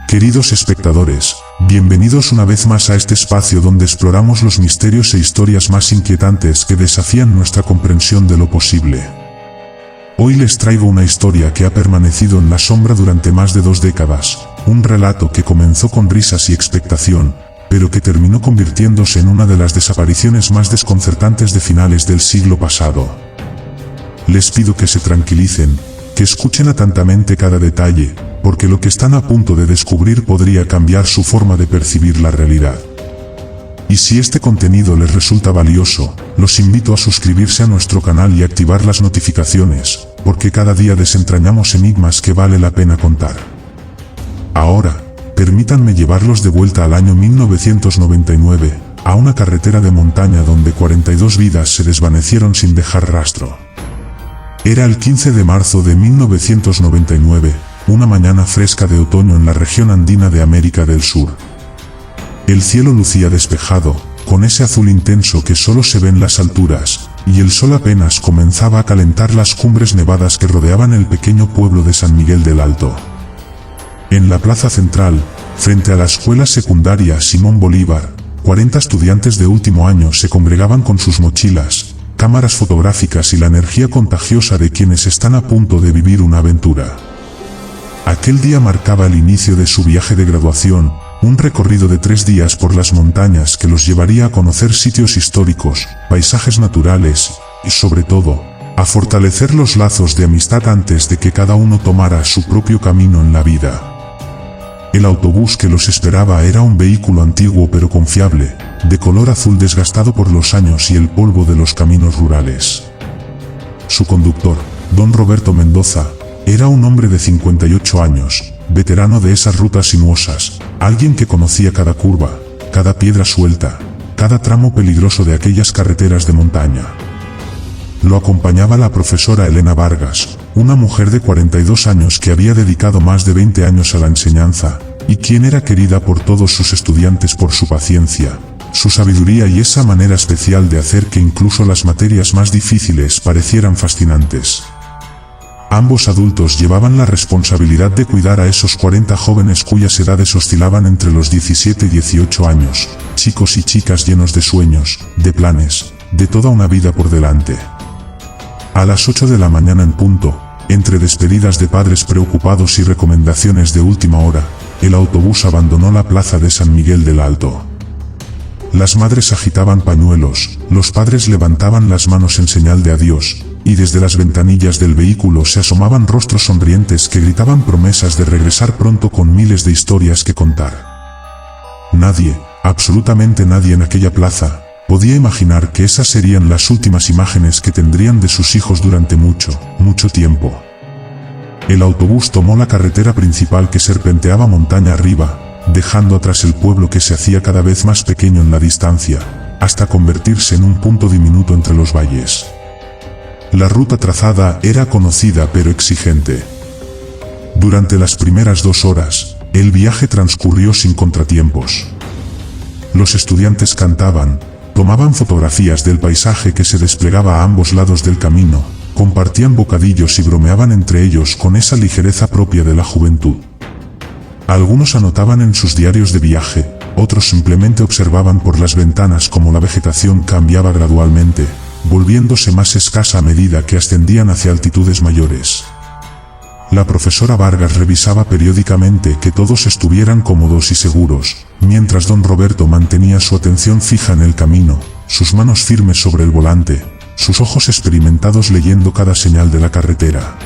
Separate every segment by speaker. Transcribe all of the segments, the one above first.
Speaker 1: Queridos espectadores, bienvenidos una vez más a este espacio donde exploramos los misterios e historias más inquietantes que desafían nuestra comprensión de lo posible. Hoy les traigo una historia que ha permanecido en la sombra durante más de 2 décadas, un relato que comenzó con risas y expectación, pero que terminó convirtiéndose en una de las desapariciones más desconcertantes de finales del siglo pasado. Les pido que se tranquilicen, que escuchen atentamente cada detalle, porque lo que están a punto de descubrir podría cambiar su forma de percibir la realidad. Y si este contenido les resulta valioso, los invito a suscribirse a nuestro canal y activar las notificaciones, porque cada día desentrañamos enigmas que vale la pena contar. Ahora, permítanme llevarlos de vuelta al año 1999, a una carretera de montaña donde 42 vidas se desvanecieron sin dejar rastro. Era el 15 de marzo de 1999, una mañana fresca de otoño en la región andina de América del Sur. El cielo lucía despejado, con ese azul intenso que solo se ve en las alturas, y el sol apenas comenzaba a calentar las cumbres nevadas que rodeaban el pequeño pueblo de San Miguel del Alto. En la plaza central, frente a la escuela secundaria Simón Bolívar, 40 estudiantes de último año se congregaban con sus mochilas, cámaras fotográficas y la energía contagiosa de quienes están a punto de vivir una aventura. Aquel día marcaba el inicio de su viaje de graduación, un recorrido de 3 días por las montañas que los llevaría a conocer sitios históricos, paisajes naturales, y sobre todo, a fortalecer los lazos de amistad antes de que cada uno tomara su propio camino en la vida. El autobús que los esperaba era un vehículo antiguo pero confiable, de color azul desgastado por los años y el polvo de los caminos rurales. Su conductor, don Roberto Mendoza, era un hombre de 58 años, veterano de esas rutas sinuosas, alguien que conocía cada curva, cada piedra suelta, cada tramo peligroso de aquellas carreteras de montaña. Lo acompañaba la profesora Elena Vargas, una mujer de 42 años que había dedicado más de 20 años a la enseñanza, y quien era querida por todos sus estudiantes por su paciencia, su sabiduría y esa manera especial de hacer que incluso las materias más difíciles parecieran fascinantes. Ambos adultos llevaban la responsabilidad de cuidar a esos 40 jóvenes cuyas edades oscilaban entre los 17 y 18 años, chicos y chicas llenos de sueños, de planes, de toda una vida por delante. A las 8 de la mañana en punto, entre despedidas de padres preocupados y recomendaciones de última hora, el autobús abandonó la plaza de San Miguel del Alto. Las madres agitaban pañuelos, los padres levantaban las manos en señal de adiós, y desde las ventanillas del vehículo se asomaban rostros sonrientes que gritaban promesas de regresar pronto con miles de historias que contar. Nadie, absolutamente nadie en aquella plaza, podía imaginar que esas serían las últimas imágenes que tendrían de sus hijos durante mucho, mucho tiempo. El autobús tomó la carretera principal que serpenteaba montaña arriba, dejando atrás el pueblo que se hacía cada vez más pequeño en la distancia, hasta convertirse en un punto diminuto entre los valles. La ruta trazada era conocida pero exigente. Durante las primeras 2 horas, el viaje transcurrió sin contratiempos. Los estudiantes cantaban, tomaban fotografías del paisaje que se desplegaba a ambos lados del camino, compartían bocadillos y bromeaban entre ellos con esa ligereza propia de la juventud. Algunos anotaban en sus diarios de viaje, otros simplemente observaban por las ventanas cómo la vegetación cambiaba gradualmente, volviéndose más escasa a medida que ascendían hacia altitudes mayores. La profesora Vargas revisaba periódicamente que todos estuvieran cómodos y seguros, mientras don Roberto mantenía su atención fija en el camino, sus manos firmes sobre el volante, sus ojos experimentados leyendo cada señal de la carretera.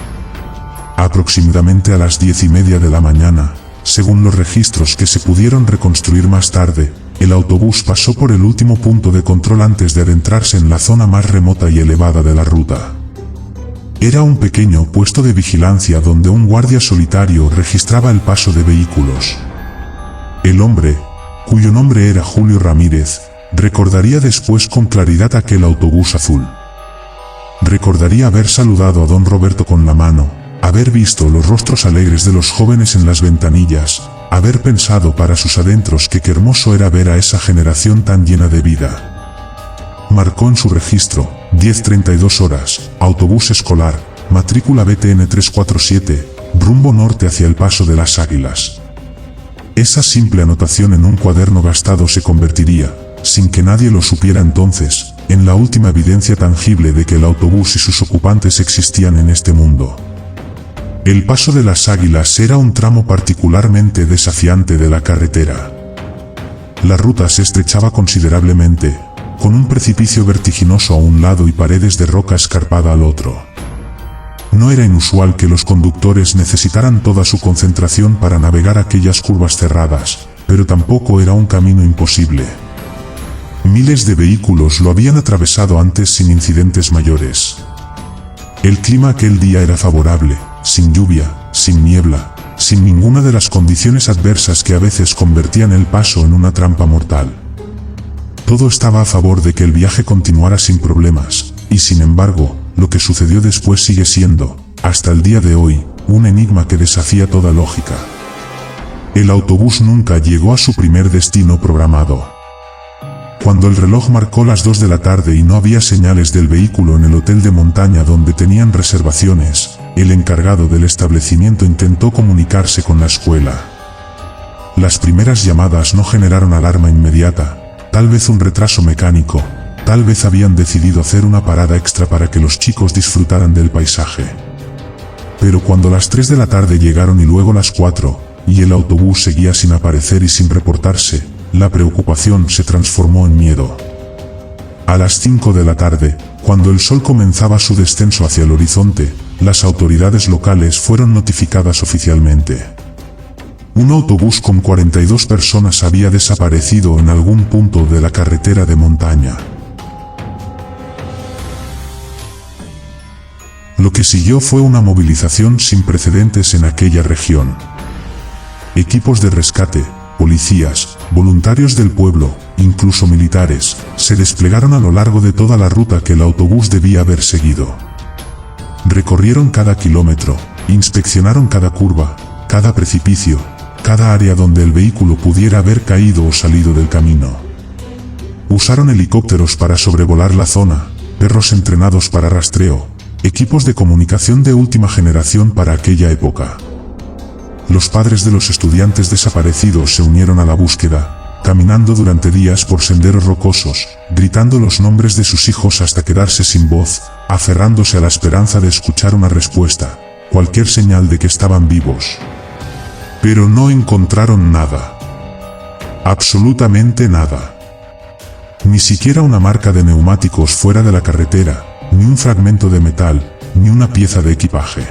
Speaker 1: Aproximadamente a las 10:30 de la mañana, según los registros que se pudieron reconstruir más tarde, el autobús pasó por el último punto de control antes de adentrarse en la zona más remota y elevada de la ruta. Era un pequeño puesto de vigilancia donde un guardia solitario registraba el paso de vehículos. El hombre, cuyo nombre era Julio Ramírez, recordaría después con claridad aquel autobús azul. Recordaría haber saludado a don Roberto con la mano, haber visto los rostros alegres de los jóvenes en las ventanillas, haber pensado para sus adentros que qué hermoso era ver a esa generación tan llena de vida. Marcó en su registro, 10:32 horas, autobús escolar, matrícula BTN 347, rumbo norte hacia el Paso de las Águilas. Esa simple anotación en un cuaderno gastado se convertiría, sin que nadie lo supiera entonces, en la última evidencia tangible de que el autobús y sus ocupantes existían en este mundo. El Paso de las Águilas era un tramo particularmente desafiante de la carretera. La ruta se estrechaba considerablemente, con un precipicio vertiginoso a un lado y paredes de roca escarpada al otro. No era inusual que los conductores necesitaran toda su concentración para navegar aquellas curvas cerradas, pero tampoco era un camino imposible. Miles de vehículos lo habían atravesado antes sin incidentes mayores. El clima aquel día era favorable, sin lluvia, sin niebla, sin ninguna de las condiciones adversas que a veces convertían el paso en una trampa mortal. Todo estaba a favor de que el viaje continuara sin problemas, y sin embargo, lo que sucedió después sigue siendo, hasta el día de hoy, un enigma que desafía toda lógica. El autobús nunca llegó a su primer destino programado. Cuando el reloj marcó las 2 de la tarde y no había señales del vehículo en el hotel de montaña donde tenían reservaciones, el encargado del establecimiento intentó comunicarse con la escuela. Las primeras llamadas no generaron alarma inmediata, tal vez un retraso mecánico, tal vez habían decidido hacer una parada extra para que los chicos disfrutaran del paisaje. Pero cuando las 3 de la tarde llegaron y luego las 4, y el autobús seguía sin aparecer y sin reportarse, la preocupación se transformó en miedo. A las 5 de la tarde, cuando el sol comenzaba su descenso hacia el horizonte, las autoridades locales fueron notificadas oficialmente. Un autobús con 42 personas había desaparecido en algún punto de la carretera de montaña. Lo que siguió fue una movilización sin precedentes en aquella región. Equipos de rescate, policías, voluntarios del pueblo, incluso militares, se desplegaron a lo largo de toda la ruta que el autobús debía haber seguido. Recorrieron cada kilómetro, inspeccionaron cada curva, cada precipicio, cada área donde el vehículo pudiera haber caído o salido del camino. Usaron helicópteros para sobrevolar la zona, perros entrenados para rastreo, equipos de comunicación de última generación para aquella época. Los padres de los estudiantes desaparecidos se unieron a la búsqueda, caminando durante días por senderos rocosos, gritando los nombres de sus hijos hasta quedarse sin voz, aferrándose a la esperanza de escuchar una respuesta, cualquier señal de que estaban vivos. Pero no encontraron nada. Absolutamente nada. Ni siquiera una marca de neumáticos fuera de la carretera, ni un fragmento de metal, ni una pieza de equipaje.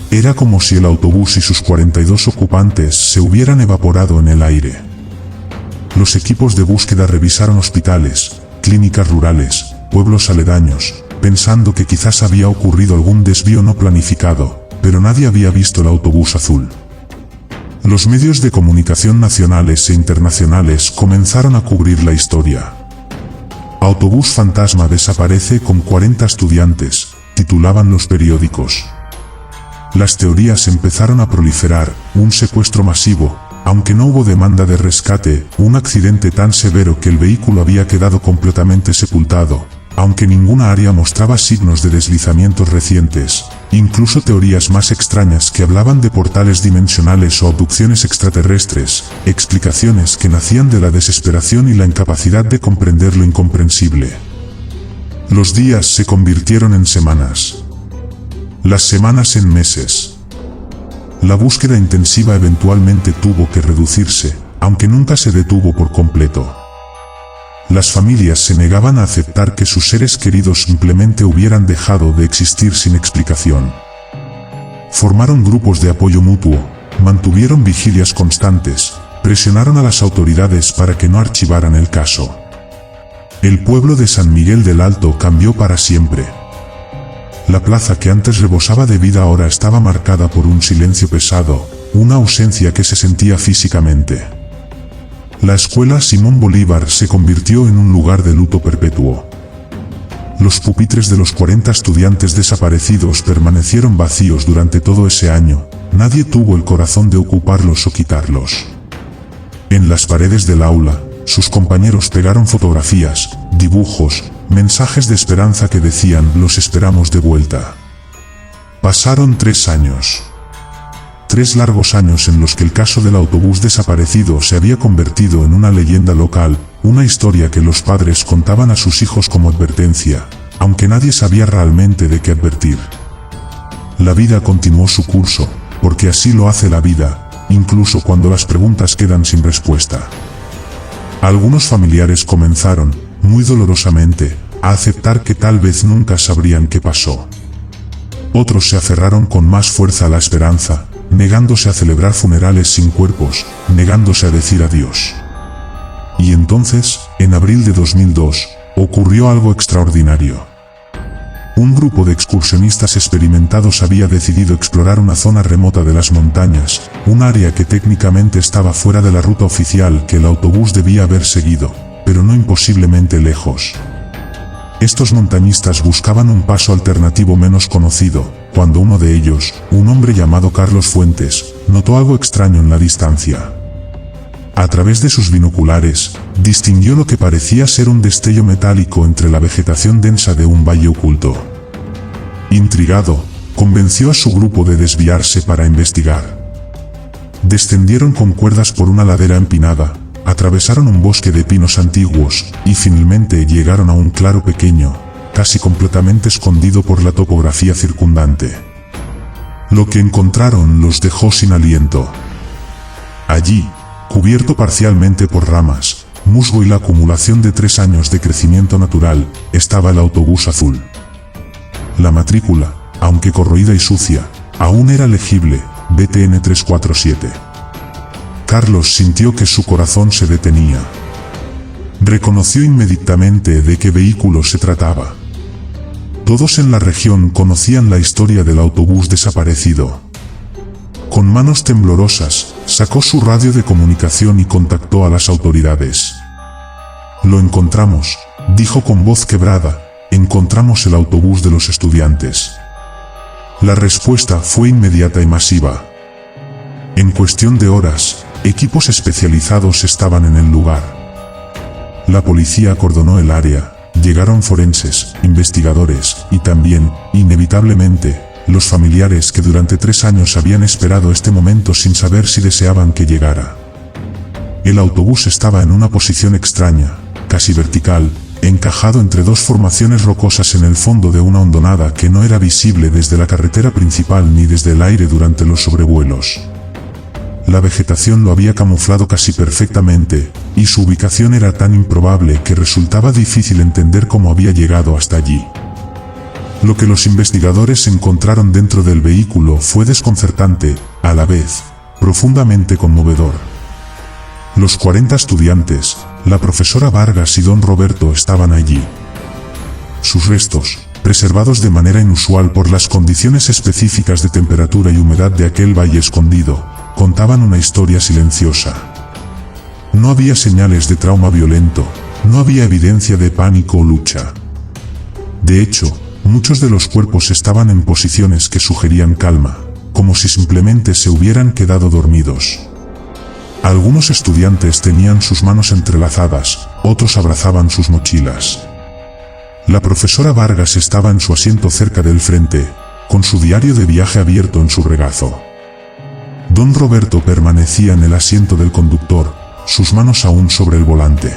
Speaker 1: Era como si el autobús y sus 42 ocupantes se hubieran evaporado en el aire. Los equipos de búsqueda revisaron hospitales, clínicas rurales, pueblos aledaños, pensando que quizás había ocurrido algún desvío no planificado, pero nadie había visto el autobús azul. Los medios de comunicación nacionales e internacionales comenzaron a cubrir la historia. Autobús fantasma desaparece con 40 estudiantes, titulaban los periódicos. Las teorías empezaron a proliferar, un secuestro masivo, aunque no hubo demanda de rescate, un accidente tan severo que el vehículo había quedado completamente sepultado, aunque ninguna área mostraba signos de deslizamientos recientes, incluso teorías más extrañas que hablaban de portales dimensionales o abducciones extraterrestres, explicaciones que nacían de la desesperación y la incapacidad de comprender lo incomprensible. Los días se convirtieron en semanas. Las semanas en meses. La búsqueda intensiva eventualmente tuvo que reducirse, aunque nunca se detuvo por completo. Las familias se negaban a aceptar que sus seres queridos simplemente hubieran dejado de existir sin explicación. Formaron grupos de apoyo mutuo, mantuvieron vigilias constantes, presionaron a las autoridades para que no archivaran el caso. El pueblo de San Miguel del Alto cambió para siempre. La plaza que antes rebosaba de vida ahora estaba marcada por un silencio pesado, una ausencia que se sentía físicamente. La escuela Simón Bolívar se convirtió en un lugar de luto perpetuo. Los pupitres de los 40 estudiantes desaparecidos permanecieron vacíos durante todo ese año, nadie tuvo el corazón de ocuparlos o quitarlos. En las paredes del aula, sus compañeros pegaron fotografías, dibujos, mensajes de esperanza que decían: los esperamos de vuelta. Pasaron 3 años. 3 largos años en los que el caso del autobús desaparecido se había convertido en una leyenda local, una historia que los padres contaban a sus hijos como advertencia, aunque nadie sabía realmente de qué advertir. La vida continuó su curso, porque así lo hace la vida, incluso cuando las preguntas quedan sin respuesta. Algunos familiares comenzaron, muy dolorosamente, a aceptar que tal vez nunca sabrían qué pasó. Otros se aferraron con más fuerza a la esperanza, negándose a celebrar funerales sin cuerpos, negándose a decir adiós. Y entonces, en abril de 2002, ocurrió algo extraordinario. Un grupo de excursionistas experimentados había decidido explorar una zona remota de las montañas, un área que técnicamente estaba fuera de la ruta oficial que el autobús debía haber seguido, pero no imposiblemente lejos. Estos montañistas buscaban un paso alternativo menos conocido, cuando uno de ellos, un hombre llamado Carlos Fuentes, notó algo extraño en la distancia. A través de sus binoculares, distinguió lo que parecía ser un destello metálico entre la vegetación densa de un valle oculto. Intrigado, convenció a su grupo de desviarse para investigar. Descendieron con cuerdas por una ladera empinada, atravesaron un bosque de pinos antiguos, y finalmente llegaron a un claro pequeño, casi completamente escondido por la topografía circundante. Lo que encontraron los dejó sin aliento. Allí, cubierto parcialmente por ramas, musgo y la acumulación de 3 años de crecimiento natural, estaba el autobús azul. La matrícula, aunque corroída y sucia, aún era legible, BTN 347. Carlos sintió que su corazón se detenía. Reconoció inmediatamente de qué vehículo se trataba. Todos en la región conocían la historia del autobús desaparecido. Con manos temblorosas, sacó su radio de comunicación y contactó a las autoridades. «Lo encontramos», dijo con voz quebrada, «encontramos el autobús de los estudiantes». La respuesta fue inmediata y masiva. En cuestión de horas, equipos especializados estaban en el lugar. La policía acordonó el área, llegaron forenses, investigadores, y también, inevitablemente, los familiares que durante 3 años habían esperado este momento sin saber si deseaban que llegara. El autobús estaba en una posición extraña, casi vertical, encajado entre 2 formaciones rocosas en el fondo de una hondonada que no era visible desde la carretera principal ni desde el aire durante los sobrevuelos. La vegetación lo había camuflado casi perfectamente, y su ubicación era tan improbable que resultaba difícil entender cómo había llegado hasta allí. Lo que los investigadores encontraron dentro del vehículo fue desconcertante, a la vez, profundamente conmovedor. Los 40 estudiantes, la profesora Vargas y don Roberto estaban allí. Sus restos, preservados de manera inusual por las condiciones específicas de temperatura y humedad de aquel valle escondido, contaban una historia silenciosa. No había señales de trauma violento, no había evidencia de pánico o lucha. De hecho, muchos de los cuerpos estaban en posiciones que sugerían calma, como si simplemente se hubieran quedado dormidos. Algunos estudiantes tenían sus manos entrelazadas, otros abrazaban sus mochilas. La profesora Vargas estaba en su asiento cerca del frente, con su diario de viaje abierto en su regazo. Don Roberto permanecía en el asiento del conductor, sus manos aún sobre el volante.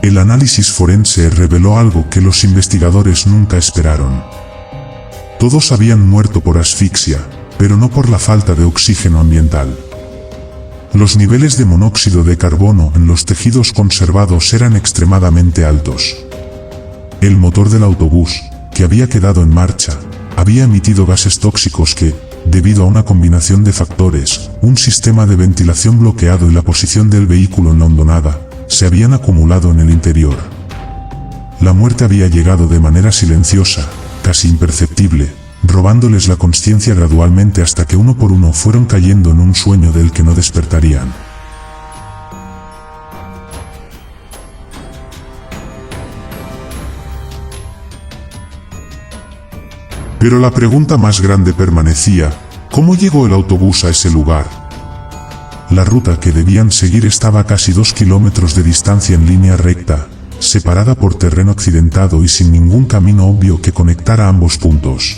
Speaker 1: El análisis forense reveló algo que los investigadores nunca esperaron. Todos habían muerto por asfixia, pero no por la falta de oxígeno ambiental. Los niveles de monóxido de carbono en los tejidos conservados eran extremadamente altos. El motor del autobús, que había quedado en marcha, había emitido gases tóxicos que, debido a una combinación de factores, un sistema de ventilación bloqueado y la posición del vehículo en la hondonada, se habían acumulado en el interior. La muerte había llegado de manera silenciosa, casi imperceptible, robándoles la consciencia gradualmente hasta que uno por uno fueron cayendo en un sueño del que no despertarían. Pero la pregunta más grande permanecía: ¿cómo llegó el autobús a ese lugar? La ruta que debían seguir estaba a casi 2 kilómetros de distancia en línea recta, separada por terreno accidentado y sin ningún camino obvio que conectara ambos puntos.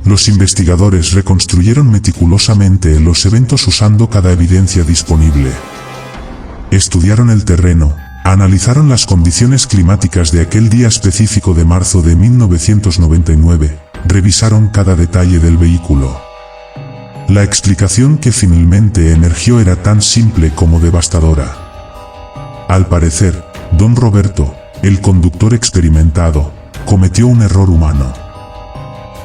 Speaker 1: Los investigadores reconstruyeron meticulosamente los eventos usando cada evidencia disponible. Estudiaron el terreno, analizaron las condiciones climáticas de aquel día específico de marzo de 1999, revisaron cada detalle del vehículo. La explicación que finalmente emergió era tan simple como devastadora. Al parecer, Don Roberto, el conductor experimentado, cometió un error humano.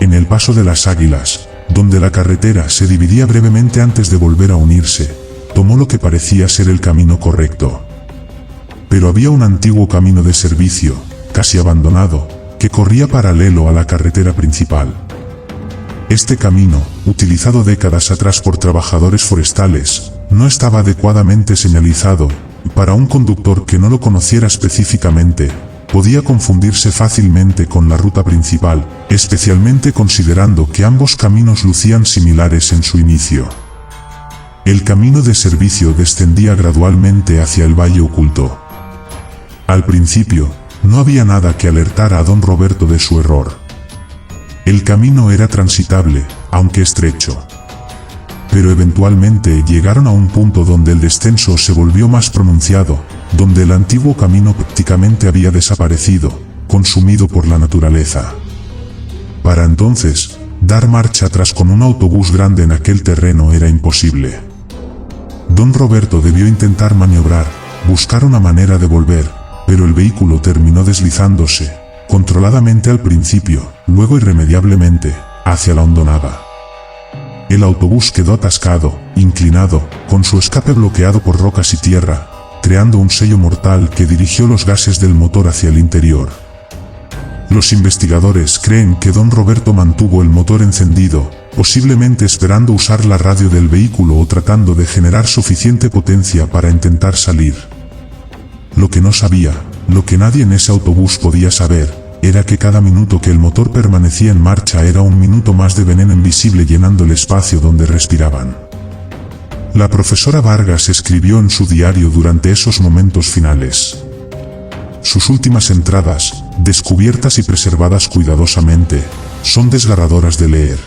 Speaker 1: En el Paso de las Águilas, donde la carretera se dividía brevemente antes de volver a unirse, tomó lo que parecía ser el camino correcto. Pero había un antiguo camino de servicio, casi abandonado, que corría paralelo a la carretera principal. Este camino, utilizado décadas atrás por trabajadores forestales, no estaba adecuadamente señalizado, y para un conductor que no lo conociera específicamente, podía confundirse fácilmente con la ruta principal, especialmente considerando que ambos caminos lucían similares en su inicio. El camino de servicio descendía gradualmente hacia el valle oculto. Al principio, no había nada que alertara a Don Roberto de su error. El camino era transitable, aunque estrecho. Pero eventualmente llegaron a un punto donde el descenso se volvió más pronunciado, donde el antiguo camino prácticamente había desaparecido, consumido por la naturaleza. Para entonces, dar marcha atrás con un autobús grande en aquel terreno era imposible. Don Roberto debió intentar maniobrar, buscar una manera de volver, pero el vehículo terminó deslizándose, controladamente al principio, luego irremediablemente, hacia la hondonada. El autobús quedó atascado, inclinado, con su escape bloqueado por rocas y tierra, creando un sello mortal que dirigió los gases del motor hacia el interior. Los investigadores creen que Don Roberto mantuvo el motor encendido, posiblemente esperando usar la radio del vehículo o tratando de generar suficiente potencia para intentar salir. Lo que no sabía, lo que nadie en ese autobús podía saber, era que cada minuto que el motor permanecía en marcha era un minuto más de veneno invisible llenando el espacio donde respiraban. La profesora Vargas escribió en su diario durante esos momentos finales. Sus últimas entradas, descubiertas y preservadas cuidadosamente, son desgarradoras de leer.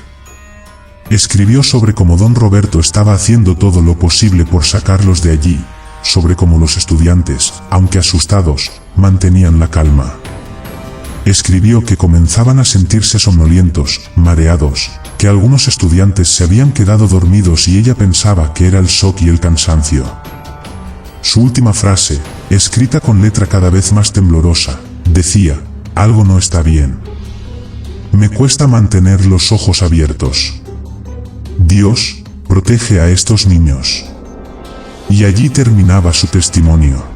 Speaker 1: Escribió sobre cómo Don Roberto estaba haciendo todo lo posible por sacarlos de allí, sobre cómo los estudiantes, aunque asustados, mantenían la calma. Escribió que comenzaban a sentirse somnolientos, mareados, que algunos estudiantes se habían quedado dormidos y ella pensaba que era el shock y el cansancio. Su última frase, escrita con letra cada vez más temblorosa, decía: algo no está bien. Me cuesta mantener los ojos abiertos. Dios, protege a estos niños. Y allí terminaba su testimonio.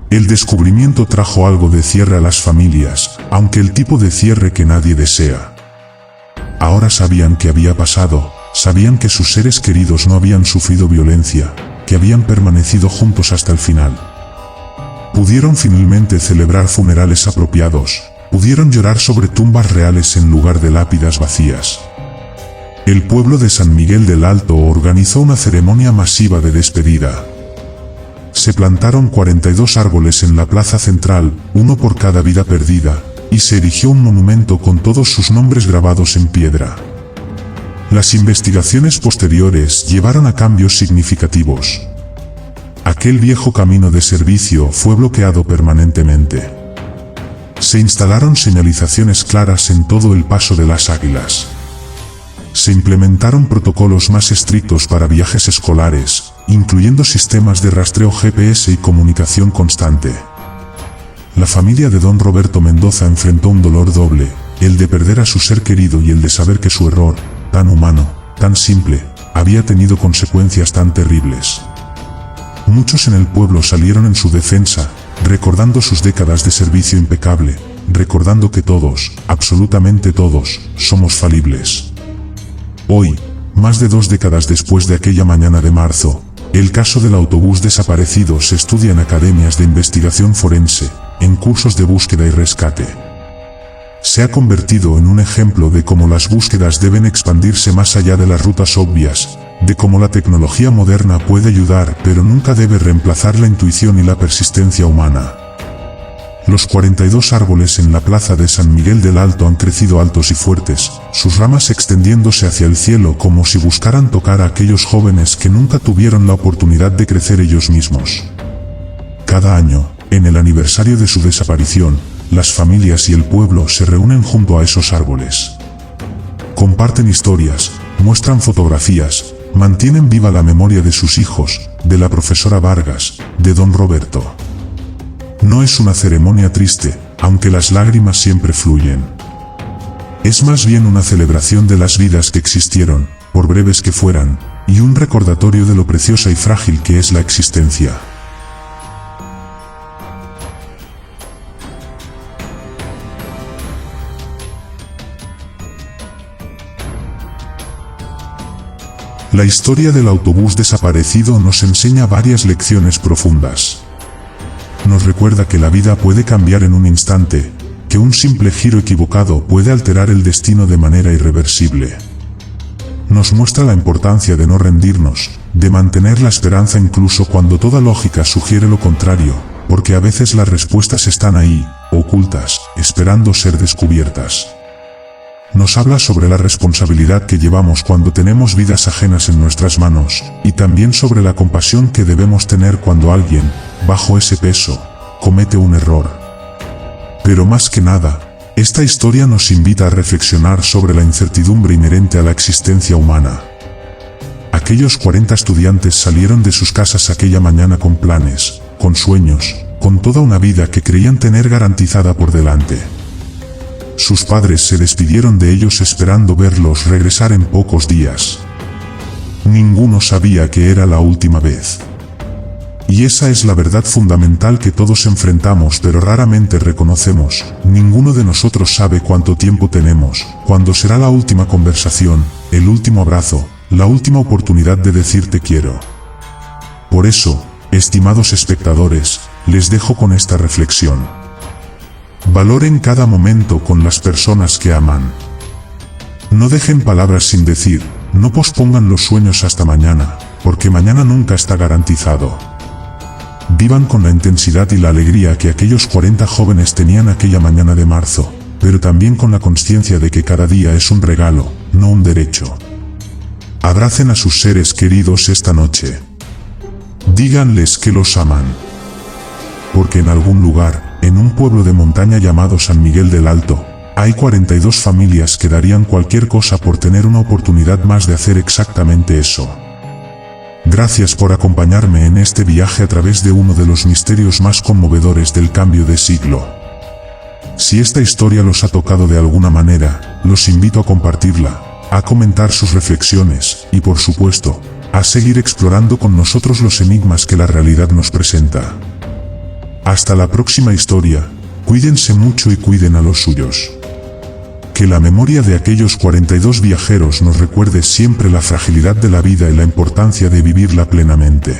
Speaker 1: El descubrimiento trajo algo de cierre a las familias, aunque el tipo de cierre que nadie desea. Ahora sabían qué había pasado, sabían que sus seres queridos no habían sufrido violencia, que habían permanecido juntos hasta el final. Pudieron finalmente celebrar funerales apropiados, pudieron llorar sobre tumbas reales en lugar de lápidas vacías. El pueblo de San Miguel del Alto organizó una ceremonia masiva de despedida. Se plantaron 42 árboles en la plaza central, uno por cada vida perdida, y se erigió un monumento con todos sus nombres grabados en piedra. Las investigaciones posteriores llevaron a cambios significativos. Aquel viejo camino de servicio fue bloqueado permanentemente. Se instalaron señalizaciones claras en todo el Paso de las Águilas. Se implementaron protocolos más estrictos para viajes escolares, incluyendo sistemas de rastreo GPS y comunicación constante. La familia de Don Roberto Mendoza enfrentó un dolor doble, el de perder a su ser querido y el de saber que su error, tan humano, tan simple, había tenido consecuencias tan terribles. Muchos en el pueblo salieron en su defensa, recordando sus décadas de servicio impecable, recordando que todos, absolutamente todos, somos falibles. Hoy, más de 2 décadas después de aquella mañana de marzo, el caso del autobús desaparecido se estudia en academias de investigación forense, en cursos de búsqueda y rescate. Se ha convertido en un ejemplo de cómo las búsquedas deben expandirse más allá de las rutas obvias, de cómo la tecnología moderna puede ayudar pero nunca debe reemplazar la intuición y la persistencia humana. Los 42 árboles en la plaza de San Miguel del Alto han crecido altos y fuertes, sus ramas extendiéndose hacia el cielo como si buscaran tocar a aquellos jóvenes que nunca tuvieron la oportunidad de crecer ellos mismos. Cada año, en el aniversario de su desaparición, las familias y el pueblo se reúnen junto a esos árboles. Comparten historias, muestran fotografías, mantienen viva la memoria de sus hijos, de la profesora Vargas, de don Roberto. No es una ceremonia triste, aunque las lágrimas siempre fluyen. Es más bien una celebración de las vidas que existieron, por breves que fueran, y un recordatorio de lo preciosa y frágil que es la existencia. La historia del autobús desaparecido nos enseña varias lecciones profundas. Nos recuerda que la vida puede cambiar en un instante, que un simple giro equivocado puede alterar el destino de manera irreversible. Nos muestra la importancia de no rendirnos, de mantener la esperanza incluso cuando toda lógica sugiere lo contrario, porque a veces las respuestas están ahí, ocultas, esperando ser descubiertas. Nos habla sobre la responsabilidad que llevamos cuando tenemos vidas ajenas en nuestras manos, y también sobre la compasión que debemos tener cuando alguien, bajo ese peso, comete un error. Pero más que nada, esta historia nos invita a reflexionar sobre la incertidumbre inherente a la existencia humana. Aquellos 40 estudiantes salieron de sus casas aquella mañana con planes, con sueños, con toda una vida que creían tener garantizada por delante. Sus padres se despidieron de ellos esperando verlos regresar en pocos días. Ninguno sabía que era la última vez. Y esa es la verdad fundamental que todos enfrentamos pero raramente reconocemos. Ninguno de nosotros sabe cuánto tiempo tenemos, cuándo será la última conversación, el último abrazo, la última oportunidad de decir te quiero. Por eso, estimados espectadores, les dejo con esta reflexión. Valoren cada momento con las personas que aman. No dejen palabras sin decir, no pospongan los sueños hasta mañana, porque mañana nunca está garantizado. Vivan con la intensidad y la alegría que aquellos 40 jóvenes tenían aquella mañana de marzo, pero también con la consciencia de que cada día es un regalo, no un derecho. Abracen a sus seres queridos esta noche. Díganles que los aman. Porque en algún lugar, en un pueblo de montaña llamado San Miguel del Alto, hay 42 familias que darían cualquier cosa por tener una oportunidad más de hacer exactamente eso. Gracias por acompañarme en este viaje a través de uno de los misterios más conmovedores del cambio de siglo. Si esta historia los ha tocado de alguna manera, los invito a compartirla, a comentar sus reflexiones y, por supuesto, a seguir explorando con nosotros los enigmas que la realidad nos presenta. Hasta la próxima historia, cuídense mucho y cuiden a los suyos. Que la memoria de aquellos 42 viajeros nos recuerde siempre la fragilidad de la vida y la importancia de vivirla plenamente.